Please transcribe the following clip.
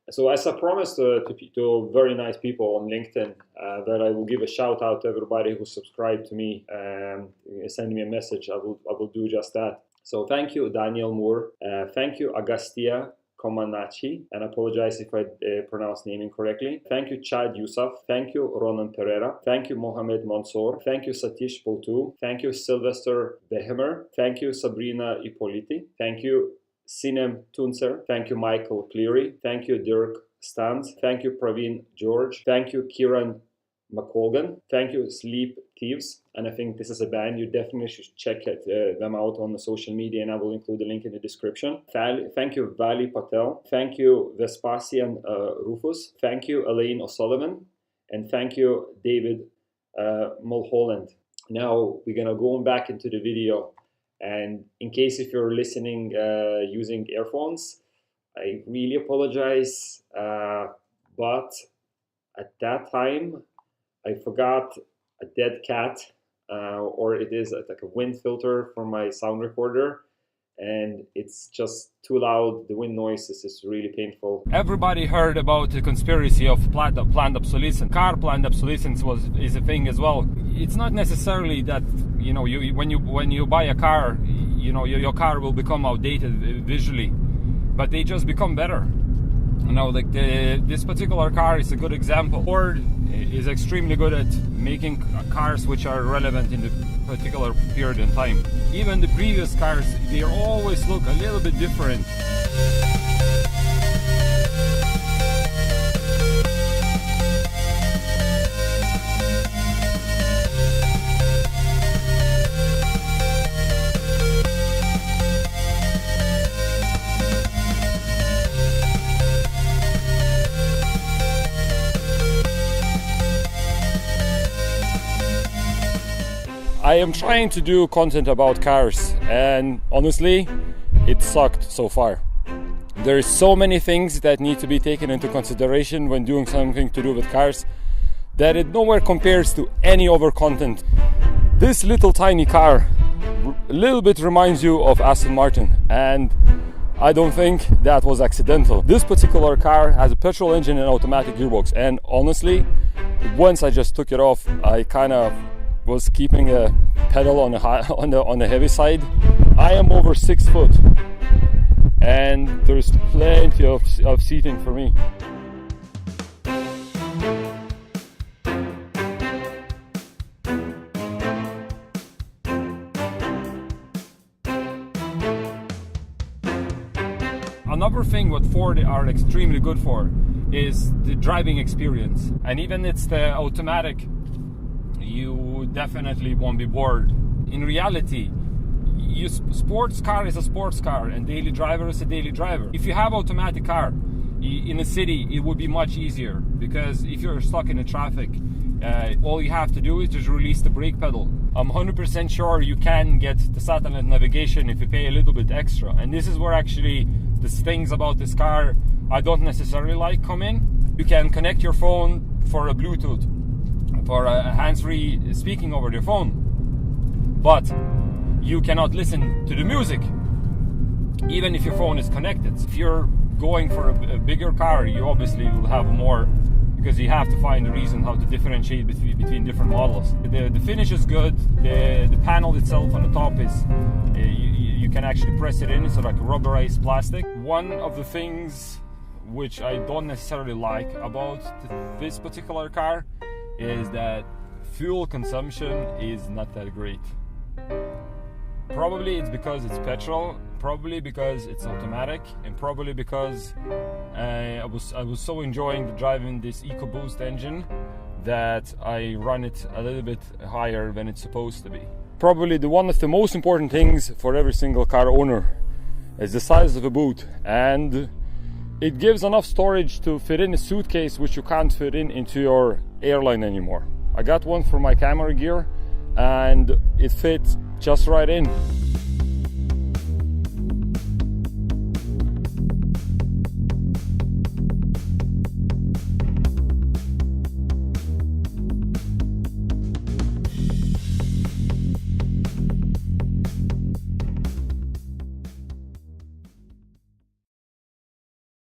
So as I promised to very nice people on LinkedIn that I will give a shout out to everybody who subscribed to me and send me a message. I will do just that. So thank you, Daniel Moore. Thank you, Agustia Comaneci, and I apologize if I pronounce name incorrectly. Thank you, Chad Yusuf. Thank you, Ronan Pereira. Thank you, Mohamed Mansour. Thank you, Satish Poutu. Thank you, Sylvester Behemer. Thank you, Sabrina Ippoliti. Thank you, Sinem Tuncer. Thank you, Michael Cleary. Thank you, Dirk Stans. Thank you, Praveen George. Thank you, Kieran McColgan. Thank you, Sleep Thieves. And I think this is a band. You definitely should check them out on the social media, and I will include the link in the description. Thank you, Vali Patel. Thank you, Vespasian Rufus. Thank you, Elaine O'Sullivan. And thank you, David Mulholland. Now we're going to go back into the video. And in case if you're listening using earphones, I really apologize. But at that time, I forgot a dead cat, or it is like a wind filter for my sound recorder, and it's just too loud. The wind noise is just really painful. Everybody heard about the conspiracy of planned obsolescence. Car planned obsolescence is a thing as well. It's not necessarily that, you know, when you buy a car, you know, your car will become outdated visually, but they just become better. You know, like this particular car is a good example. Ford is extremely good at making cars which are relevant in the particular period in time. Even the previous cars, they always look a little bit different. I am trying to do content about cars, and honestly, it sucked so far. There is so many things that need to be taken into consideration when doing something to do with cars that it nowhere compares to any other content. This little tiny car a little bit reminds you of Aston Martin, and I don't think that was accidental. This particular car has a petrol engine and automatic gearbox, and honestly, once I just took it off, I kind of was keeping a pedal on the heavy side. I am over 6 foot, and there's plenty of seating for me. Another thing what Ford are extremely good for is the driving experience, and even it's the automatic, you definitely won't be bored. In reality, sports car is a sports car and daily driver is a daily driver. If you have automatic car in a city, it would be much easier, because if you're stuck in the traffic, all you have to do is just release the brake pedal. I'm 100% sure you can get the satellite navigation if you pay a little bit extra, and this is where actually the things about this car I don't necessarily like come in. You can connect your phone for a Bluetooth, for a hands-free speaking over your phone, but you cannot listen to the music even if your phone is connected. If you're going for a bigger car, you obviously will have more, because you have to find a reason how to differentiate between different models. The finish is good. The panel itself on the top is you can actually press it in. It's like rubberized plastic. One of the things which I don't necessarily like about this particular car is that fuel consumption is not that great. Probably it's because it's petrol, probably because it's automatic, and probably because I was so enjoying driving this EcoBoost engine that I run it a little bit higher than it's supposed to be. Probably one of the most important things for every single car owner is the size of the boot, and it gives enough storage to fit in a suitcase which you can't fit into your airline anymore. I got one for my camera gear and it fits just right in.